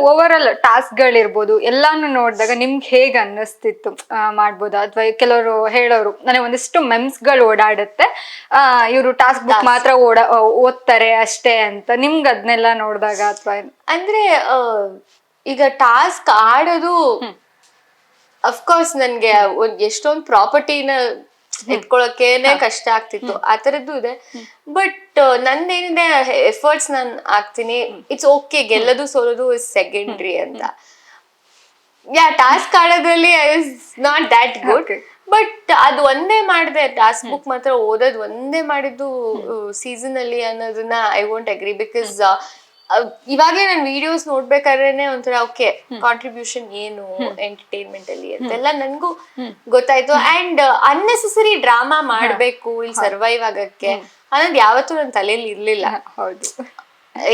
Over all task ಗಳಿರ್ಬೋದು ಎಲ್ಲಾನು ನೋಡಿದಾಗ ನಿಮ್ಗೆ ಹೇಗ್ ಅನ್ನಿಸ್ತಿತ್ತು ಮಾಡ್ಬೋದಾ ಅಥವಾ ಕೆಲವರು ಹೇಳೋರು ನನಗೆ ಒಂದಿಷ್ಟು ಮೆಮ್ಸ್ ಗಳು ಓಡಾಡುತ್ತೆ ಇವರು ಟಾಸ್ಕ್ ಬುಕ್ ಮಾತ್ರ ಓದ್ತಾರೆ ಅಷ್ಟೇ ಅಂತ ನಿಮ್ಗೆ ಅದನ್ನೆಲ್ಲ ನೋಡಿದಾಗ ಅಥವಾ ಅಂದ್ರೆ ಈಗ ಟಾಸ್ಕ್ ಆಡೋದು ಅಫ್ಕೋರ್ಸ್ ನನ್ಗೆ ಎಷ್ಟೊಂದು ಪ್ರಾಪರ್ಟಿನ ಎತ್ಕೊಳಕೇನೆ ಕಷ್ಟ ಆಗ್ತಿತ್ತು ಆ ತರದ್ದು ಇದೆ ಬಟ್ ನಂದೇನಿದೆ ಎಫರ್ಟ್ಸ್ ನಾನು ಹಾಕ್ತೀನಿ ಇಟ್ಸ್ ಓಕೆ ಗೆಲ್ಲದು ಸೋಲೋದು ಇಸ್ ಸೆಕೆಂಡ್ರಿ ಅಂತ ಟಾಸ್ಕ್ ಆಡೋದ್ರಲ್ಲಿ I was not that good but ಅದು ಒಂದೇ ಮಾಡಿದೆ ಟಾಸ್ಕ್ ಬುಕ್ ಮಾತ್ರ ಓದೋದು ಒಂದೇ ಮಾಡಿದ್ದು ಸೀಸನ್ ಅಲ್ಲಿ ಅನ್ನೋದನ್ನ ಐ ವೋಂಟ್ ಅಗ್ರಿ ಬಿಕಾಸ್ ಇವಾಗಲೇ ನಾನು ವಿಡಿಯೋಸ್ ನೋಡ್ಬೇಕಾದ್ರೇನೆ ಒಂಥರ ಓಕೆ ಕಾಂಟ್ರಿಬ್ಯೂಷನ್ ಏನು ಎಂಟರ್ಟೈನ್ಮೆಂಟ್ ಅಲ್ಲಿ ಅಂತೆಲ್ಲ ನನ್ಗೂ ಗೊತ್ತಾಯ್ತು ಅಂಡ್ ಅನ್ನೆಸೆಸರಿ ಡ್ರಾಮಾ ಮಾಡ್ಬೇಕು ಇಲ್ಲಿ ಸರ್ವೈವ್ ಆಗಕ್ಕೆ ಅನ್ನೋದು ಯಾವತ್ತೂ ನನ್ನ ತಲೆಯಲ್ಲಿ ಇರ್ಲಿಲ್ಲ. ಹೌದು,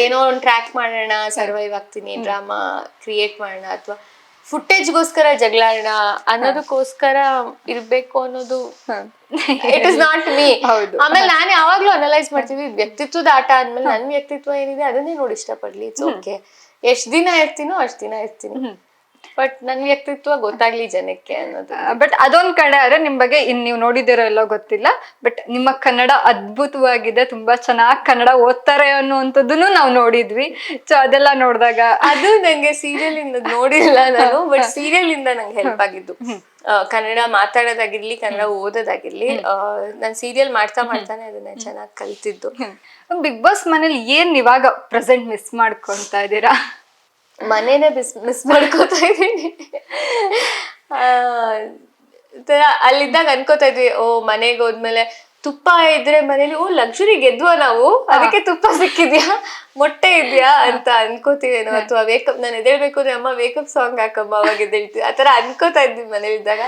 ಏನೋ ಒಂದು ಟ್ರ್ಯಾಕ್ ಮಾಡೋಣ, ಸರ್ವೈವ್ ಆಗ್ತೀನಿ, ಡ್ರಾಮಾ ಕ್ರಿಯೇಟ್ ಮಾಡೋಣ ಅಥವಾ ಫುಟೇಜ್ಗೋಸ್ಕರ ಜಗಳಾಡೋಣ ಅನ್ನೋದಕ್ಕೋಸ್ಕರ ಇರ್ಬೇಕು ಅನ್ನೋದು ಇಟ್ ಇಸ್ ನಾಟ್ ಮೀ. ಆಮೇಲೆ ನಾನು ಯಾವಾಗ್ಲೂ ಅನಲೈಸ್ ಮಾಡ್ತಿದ್ವಿ ವ್ಯಕ್ತಿತ್ವದ ಆಟ ಅಂದ್ಮೇಲೆ ನನ್ ವ್ಯಕ್ತಿತ್ವ ಏನಿದೆ ಅದನ್ನೇ ನೋಡಿ ಇಷ್ಟಪಡ್ಲಿ, ಇಟ್ಸ್ ಓಕೆ, ಎಷ್ಟ್ ದಿನ ಇರ್ತೀನೋ ಅಷ್ಟ್ ದಿನ ಇರ್ತೀನಿ, ಬಟ್ ನನ್ ವ್ಯಕ್ತಿತ್ವ ಗೊತ್ತಾಗ್ಲಿ ಜನಕ್ಕೆ ಅನ್ನೋದು. ಬಟ್ ಅದೊಂದ್ ಕಡೆ ಆದ್ರೆ ನಿಮ್ ಬಗ್ಗೆ ನೀವು ನೋಡಿದಿರೋ ಎಲ್ಲೋ ಗೊತ್ತಿಲ್ಲ, ಬಟ್ ನಿಮ್ಮ ಕನ್ನಡ ಅದ್ಭುತವಾಗಿದೆ, ತುಂಬಾ ಚೆನ್ನಾಗಿ ಕನ್ನಡ ಓದ್ತಾರೆ ಅನ್ನುವಂಥದ್ದನ್ನು ನಾವು ನೋಡಿದ್ವಿ. ಸೊ ಅದೆಲ್ಲ ನೋಡಿದಾಗ ಅದು ನಂಗೆ ಸೀರಿಯಲ್ ಇಂದ ನೋಡಿಲ್ಲ ನಾನು, ಬಟ್ ಸೀರಿಯಲ್ ಇಂದ ನಂಗೆ ಹೆಲ್ಪ್ ಆಗಿದ್ದು ಕನ್ನಡ ಮಾತಾಡೋದಾಗಿರ್ಲಿ, ಕನ್ನಡ ಓದೋದಾಗಿರ್ಲಿ. ನಾನ್ ಸೀರಿಯಲ್ ಮಾಡ್ತಾನೆ ಅದನ್ನ ಚೆನ್ನಾಗಿ ಕಲ್ತಿದ್ದು. ಬಿಗ್ ಬಾಸ್ ಮನೇಲಿ ಏನ್ ಇವಾಗ ಪ್ರೆಸೆಂಟ್ ಮಿಸ್ ಮಾಡ್ಕೊಂತಾ ಇದ್ದೀರಾ? ಮನೇನೆ ಮಿಸ್ ಮಾಡ್ಕೋತಾ ಇದೀನಿ. ಅಲ್ಲಿದ್ದಾಗ ಅನ್ಕೋತಾ ಇದ್ವಿ, ಓ ಮನೆಗೆ ಹೋದ್ಮೇಲೆ ತುಪ್ಪ ಇದ್ರೆ ಮನೇಲಿ ಓ ಲಕ್ಸುರಿ ಗೆದ್ವಾ ನಾವು, ಅದಕ್ಕೆ ತುಪ್ಪ ಸಿಕ್ಕಿದ್ಯಾ, ಮೊಟ್ಟೆ ಇದ್ಯಾ ಅಂತ ಅನ್ಕೋತೀವೇನೋ. ಅಥವಾ ವೇಕಪ್ ನಾನು ಎದ್ದೇಳ್ಬೇಕು ಅಂದ್ರೆ ಅಮ್ಮ ವೇಕಪ್ ಸಾಂಗ್ ಹಾಕಮ್ಮ ಅವಾಗ ಎದ್ದೇಳ್ತೀವಿ, ಆತರ ಅನ್ಕೋತಾ ಇದ್ವಿ ಮನೇಲಿದ್ದಾಗ.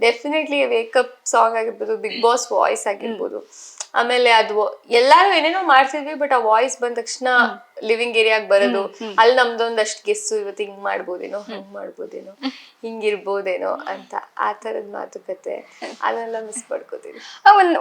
ಡೆಫಿನೆಟ್ಲಿ ವೇಕಪ್ ಸಾಂಗ್ ಆಗಿರ್ಬೋದು, ಬಿಗ್ ಬಾಸ್ ವಾಯ್ಸ್ ಆಗಿರ್ಬೋದು, ಆಮೇಲೆ ಅದು ಎಲ್ಲಾರು ಏನೇನೋ ಮಾಡ್ತಿದ್ವಿ, ಬಟ್ ಆ ವಾಯ್ಸ್ ಬಂದ ತಕ್ಷಣ ಲಿವಿಂಗ್ ಏರಿಯಾಗ್ ಬರೋದು, ಅಲ್ಲಿ ನಮ್ದೊಂದಷ್ಟು ಗೆಸ್ಸು ಇವತ್ತು ಹಿಂಗ್ ಮಾಡ್ಬೋದೇನೋ, ಹಂಗ್ ಮಾಡ್ಬೋದೇನೋ, ಹಿಂಗಿರ್ಬೋದೇನೋ ಅಂತ ಆ ತರದ್ ಮಾತುಕತೆ ಅದೆಲ್ಲ ಮಿಸ್ ಮಾಡ್ಕೋತೀನಿ.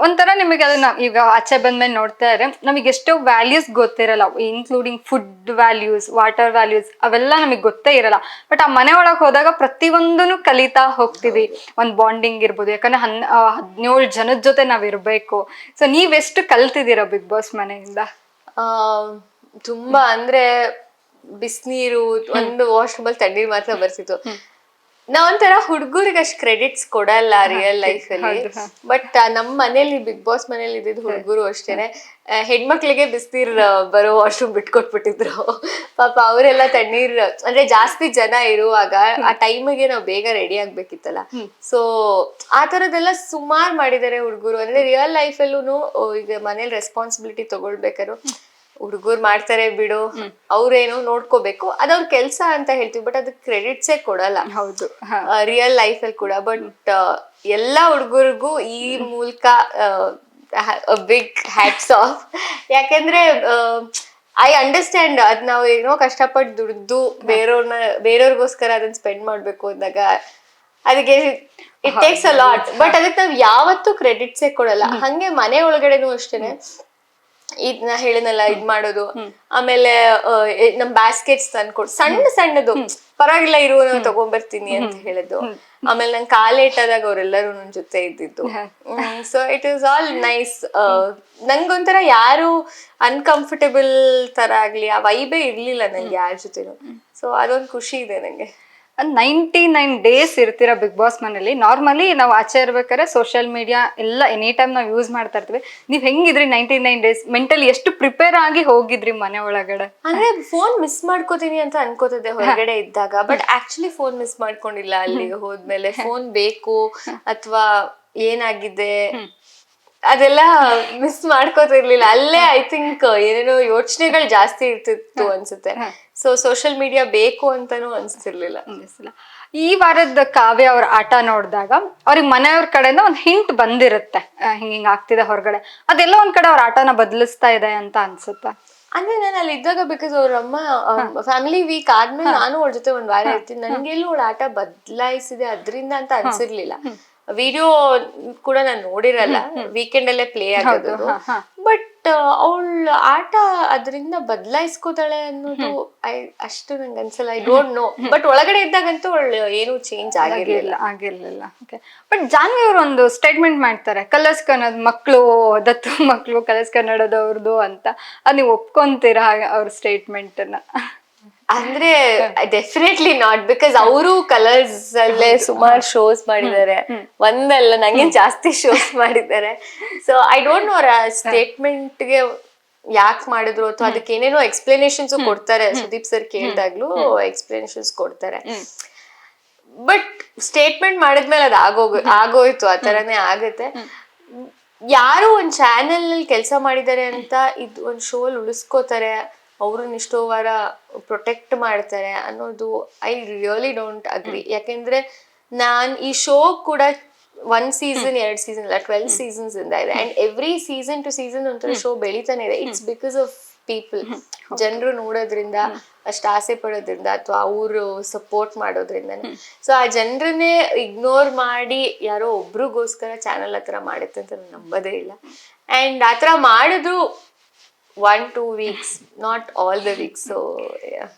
ಒಂಥರ ನಿಮಗೆ ಅದನ್ನ ಈಗ ಆಚೆ ಬಂದ್ಮೇಲೆ ನೋಡ್ತಾ ಇದ್ರೆ ನಮಗೆ ಎಷ್ಟೋ ವ್ಯಾಲ್ಯೂಸ್ ಗೊತ್ತಿರಲ್ಲ, including food values, water values, ಅವೆಲ್ಲ ನಮಗೆ ಗೊತ್ತೇ ಇರಲ್ಲ. ಬಟ್ ಆ ಮನೆ ಒಳಗೆ ಹೋದಾಗ ಪ್ರತಿಯೊಂದನ್ನು ಕಲಿತಾ ಹೋಗ್ತೀವಿ. ಒಂದ್ ಬಾಂಡಿಂಗ್ ಇರ್ಬೋದು, ಯಾಕಂದ್ರೆ 17 ಜನದ ಜೊತೆ ನಾವ್ ಇರ್ಬೇಕು. ಸೊ ನೀವೆಷ್ಟು ಕಲ್ತಿದ್ದೀರಾ ಬಿಗ್ ಬಾಸ್ ಮನೆಯಿಂದ? ತುಂಬಾ ಅಂದ್ರೆ ಬಿಸಿನೀರು, ಒಂದು ವಾಶ್ರೂಮ್ ಅಲ್ಲಿ ತಣ್ಣೀರ್ ಮಾತ್ರ ಬರ್ತಿತ್ತು. ನಾವೊಂಥರ ಹುಡುಗರಿಗೆ ಅಷ್ಟು ಕ್ರೆಡಿಟ್ಸ್ ಕೊಡಲ್ಲ ರಿಯಲ್ ಲೈಫ್ ಅಲ್ಲಿ, ಬಟ್ ನಮ್ಮ ಮನೇಲಿ ಬಿಗ್ ಬಾಸ್ ಮನೇಲಿ ಇದ್ದಿದ್ದು ಹುಡುಗರು ಅಷ್ಟೇನೆ ಹೆಣ್ಮಕ್ಳಿಗೆ ಬಿಸಿನೀರ್ ಬರೋ ವಾಶ್ರೂಮ್ ಬಿಟ್ಕೊಟ್ಬಿಟ್ಟಿದ್ರು. ಪಾಪ ಅವರೆಲ್ಲ ತಣ್ಣೀರ್ ಅಂದ್ರೆ ಜಾಸ್ತಿ ಜನ ಇರುವಾಗ ಆ ಟೈಮಿಗೆ ನಾವು ಬೇಗ ರೆಡಿ ಆಗ್ಬೇಕಿತ್ತಲ್ಲ, ಸೊ ಆ ತರದೆಲ್ಲ ಸುಮಾರು ಮಾಡಿದ್ದಾರೆ ಹುಡುಗರು. ಅಂದ್ರೆ ರಿಯಲ್ ಲೈಫ್ ಅಲ್ಲೂ ಈಗ ಮನೇಲಿ ರೆಸ್ಪಾನ್ಸಿಬಿಲಿಟಿ ತಗೊಳ್ಬೇಕಾದ್ರು ಹುಡುಗರು ಮಾಡ್ತಾರೆ ಬಿಡು, ಅವ್ರೇನೋ ನೋಡ್ಕೋಬೇಕು, ಅದವ್ರ ಕೆಲ್ಸ ಅಂತ ಹೇಳ್ತೀವಿ, ಬಟ್ ಅದಕ್ಕೆ ಕ್ರೆಡಿಟ್ಸೇ ಕೊಡಲ್ಲ. ಹೌದು, ರಿಯಲ್ ಲೈಫ್ ಅಲ್ಲಿ ಕೂಡ. ಬಟ್ ಎಲ್ಲಾ ಹುಡುಗರಿಗೂ ಈ ಮೂಲಕ ಬಿಗ್ ಹ್ಯಾಟ್ಸ್ ಆಫ್. ಯಾಕೆಂದ್ರೆ ಐ ಅಂಡರ್ಸ್ಟ್ಯಾಂಡ್, ಅದ್ ನಾವು ಏನೋ ಕಷ್ಟಪಟ್ಟು ದುಡ್ದು ಬೇರೆಯವ್ರಿಗೋಸ್ಕರ ಅದನ್ನ ಸ್ಪೆಂಡ್ ಮಾಡ್ಬೇಕು ಅಂದಾಗ ಅದಕ್ಕೆ it takes a lot, but ಅದಕ್ಕೆ ನಾವ್ ಯಾವತ್ತೂ ಕ್ರೆಡಿಟ್ಸೇ ಕೊಡಲ್ಲ. ಹಂಗೆ ಮನೆ ಒಳಗಡೆನೂ ಅಷ್ಟೇನೆ ಇದ್ ನಾ ಹೇಳನಲ್ಲ ಇದ್ ಮಾಡೋದು, ಆಮೇಲೆ ನಮ್ ಬ್ಯಾಸ್ಕೆಟ್ಸ್ ತಂದ್ಕೊಡ್, ಸಣ್ಣದು ಪರವಾಗಿಲ್ಲ ಇರುವ ನಾವು ತಗೊಂಡ್ಬರ್ತೀನಿ ಅಂತ ಹೇಳೋದು, ಆಮೇಲೆ ನಂಗೆ ಕಾಲೇಟಾದಾಗ ಅವರೆಲ್ಲರೂ ನನ್ ಜೊತೆ ಇದ್ದಿದ್ದು. So it is all nice. ನಂಗೊಂಥರ ಯಾರು ಅನ್ಕಂಫರ್ಟೇಬಲ್ ತರ ಆಗ್ಲಿ ಆ ವೈಬೇ ಇರ್ಲಿಲ್ಲ ನಂಗೆ ಯಾರ ಜೊತೆನು. ಸೊ ಅದೊಂದು ಖುಷಿ ಇದೆ ನಂಗೆ. 99 days ಇರ್ತೀರಾ ಬಿಗ್ ಬಾಸ್ ಮನೇಲಿ. ನಾರ್ಮಲಿ ನಾವು ಆಚೆ ಇರ್ಬೇಕಾದ್ರೆ ಸೋಷಿಯಲ್ ಮೀಡಿಯಾ ಎಲ್ಲ ಎನಿ ಟೈಮ್ ನಾವು ಯೂಸ್ ಮಾಡ್ತಾ ಇರ್ತೀವಿ. ನೀವ್ ಹೆಂಗಿದ್ರಿ 99 days ಮೆಂಟಲಿ ಎಷ್ಟು ಪ್ರಿಪೇರ್ ಆಗಿ ಹೋಗಿದ್ರಿ ಮನೆ ಒಳಗಡೆ? ಅಂದ್ರೆ ಫೋನ್ ಮಿಸ್ ಮಾಡ್ಕೋತೀನಿ ಅಂತ ಅನ್ಕೋತಿದ್ದೆ ಹೊರಗಡೆ ಇದ್ದಾಗ, ಬಟ್ ಆಕ್ಚುಲಿ ಫೋನ್ ಮಿಸ್ ಮಾಡ್ಕೊಂಡಿಲ್ಲ. ಅಲ್ಲಿಗೆ ಹೋದ್ಮೇಲೆ ಫೋನ್ ಬೇಕು ಅಥವಾ ಏನಾಗಿದೆ ಅದೆಲ್ಲ ಮಿಸ್ ಮಾಡ್ಕೋತಿರ್ಲಿಲ್ಲ. ಅಲ್ಲೇ ಐ ಥಿಂಕ್ ಏನೇನೋ ಯೋಚನೆಗಳು ಜಾಸ್ತಿ ಇರ್ತಿತ್ತು ಅನ್ಸುತ್ತೆ. ಸೊ ಸೋಷಿಯಲ್ ಮೀಡಿಯಾ ಬೇಕು ಅಂತಾನೂ ಅನ್ಸ್ತಿರ್ಲಿಲ್ಲ. ಈ ವಾರದ ಕಾವ್ಯ ಅವ್ರ ಆಟ ನೋಡಿದಾಗ ಅವ್ರಿಗೆ ಮನೆಯವ್ರ ಕಡೆಯಿಂದ ಒಂದು ಹಿಂಟ್ ಬಂದಿರುತ್ತೆ, ಹಿಂಗ ಆಗ್ತಿದೆ ಹೊರಗಡೆ, ಅದೆಲ್ಲ ಒಂದ್ ಕಡೆ ಅವ್ರ ಆಟನ ಬದಲಿಸ್ತಾ ಇದೆ ಅಂತ ಅನ್ಸುತ್ತೆ. ಅಂದ್ರೆ ನಾನು ಅಲ್ಲಿ ಇದ್ದಾಗ ಬಿಕಾಸ್ ಅವ್ರ ಅಮ್ಮ ಫ್ಯಾಮಿಲಿ ವೀಕ್ ಆದ್ಮೇಲೆ ನಾನು ಅವ್ರ ಜೊತೆ ಒಂದ್ ವಾರ ಇರ್ತೀನಿ, ನನ್ಗೆಲ್ಲೂ ಅವಳ ಆಟ ಬದಲಾಯಿಸಿದೆ ಅದ್ರಿಂದ ಅಂತ ಅನ್ಸಿರ್ಲಿಲ್ಲ. ವಿಡಿಯೋ ಕೂಡ ನಾನು ನೋಡಿರಲ್ಲ, ವೀಕೆಂಡ್ ಅಲ್ಲೇ ಪ್ಲೇ ಆಗೋದು, ಬಟ್ ಅವಳ ಆಟ ಅದರಿಂದ ಬದಲಾಯಿಸ್ಕೋತಾಳೆ ಅನ್ನೋದು ಅಷ್ಟು ನಂಗೆ ಅನ್ಸಲ್ಲ. ಐ ಡೋಂಟ್ ನೋ, ಬಟ್ ಒಳಗಡೆ ಇದ್ದಾಗಂತೂ ಅವಳು ಏನು ಚೇಂಜ್ ಆಗಿರ್ಲಿಲ್ಲ. ಓಕೆ, ಬಟ್ ಜಾನ್ವಿ ಅವರು ಒಂದು ಸ್ಟೇಟ್ಮೆಂಟ್ ಮಾಡ್ತಾರೆ, ಕಲರ್ಸ್ ಕನ್ನಡ ಮಕ್ಕಳು, ದತ್ತು ಮಕ್ಕಳು ಕಲರ್ಸ್ ಕನ್ನಡದವ್ರದ್ದು ಅಂತ. ಅದ್ ನೀವು ಒಪ್ಕೊಂತೀರಾ ಅವ್ರ ಸ್ಟೇಟ್ಮೆಂಟ್ ನ? ಅಂದ್ರೆ ಡೆಫಿನೆಟ್ಲಿ ನಾಟ್, ಬಿಕಾಸ್ ಅವರು ಕಲರ್ಸ್ ಅಲ್ಲೇ ಸುಮಾರು ಶೋಸ್ ಮಾಡಿದ್ದಾರೆ, ಒಂದಲ್ಲ ನಂಗೆ ಜಾಸ್ತಿ ಶೋಸ್ ಮಾಡಿದ್ದಾರೆ. ಸೊ ಐ ಡೋಂಟ್ ನೋ ಅವ್ರ ಸ್ಟೇಟ್ಮೆಂಟ್ ಗೆ ಯಾಕೆ ಮಾಡಿದ್ರು ಅಥವಾ ಅದಕ್ಕೆ ಏನೇನೋ ಎಕ್ಸ್ಪ್ಲನೇಷನ್ಸ್ ಕೊಡ್ತಾರೆ. ಸುದೀಪ್ ಸರ್ ಕೇಳಿದಾಗ್ಲೂ ಎಕ್ಸ್ಪ್ಲನೇಷನ್ಸ್ ಕೊಡ್ತಾರೆ. ಬಟ್ ಸ್ಟೇಟ್ಮೆಂಟ್ ಮಾಡಿದ್ಮೇಲೆ ಅದು ಆಗೋಯ್ತು, ಆ ತರನೇ ಆಗುತ್ತೆ. ಯಾರು ಒಂದ್ ಚಾನೆಲ್ ಅಲ್ಲಿ ಕೆಲಸ ಮಾಡಿದ್ದಾರೆ ಅಂತ ಇದು ಒಂದ್ ಶೋಲ್ ಉಳಿಸ್ಕೋತಾರೆ, ಅವ್ರನ್ನ ಇಷ್ಟೋ ವಾರ ಪ್ರೊಟೆಕ್ಟ್ ಮಾಡ್ತಾರೆ ಅನ್ನೋದು ಐ ರಿಯಲಿ ಡೋಂಟ್ ಅಗ್ರಿ. ಯಾಕೆಂದ್ರೆ ನಾನ್ ಈ ಶೋ ಕೂಡ 1 ಸೀಸನ್ 2 ಸೀಸನ್ ಅಲ್ಲ, 12 ಸೀಸನ್ಸ್ ಇಂದ ಇದೆ. And every season two season ಒಂಥರ ಶೋ ಬೆಳಿತಾನೆ ಇದೆ. ಇಟ್ಸ್ ಬಿಕಾಸ್ ಆಫ್ ಪೀಪಲ್, ಜನರು ನೋಡೋದ್ರಿಂದ, ಅಷ್ಟು ಆಸೆ ಪಡೋದ್ರಿಂದ ಅಥವಾ ಅವರು ಸಪೋರ್ಟ್ ಮಾಡೋದ್ರಿಂದಾನೆ. ಸೊ ಆ ಜನರನ್ನೇ ಇಗ್ನೋರ್ ಮಾಡಿ ಯಾರೋ ಒಬ್ರಿಗೋಸ್ಕರ ಚಾನಲ್ ಹತ್ರ ಮಾಡುತ್ತೆ ಅಂತ ನಾನು ನಂಬೋದೇ ಇಲ್ಲ. ಅಂಡ್ ಆತರ ಮಾಡಿದ್ರು 1-2 weeks, not all the weeks. So yeah.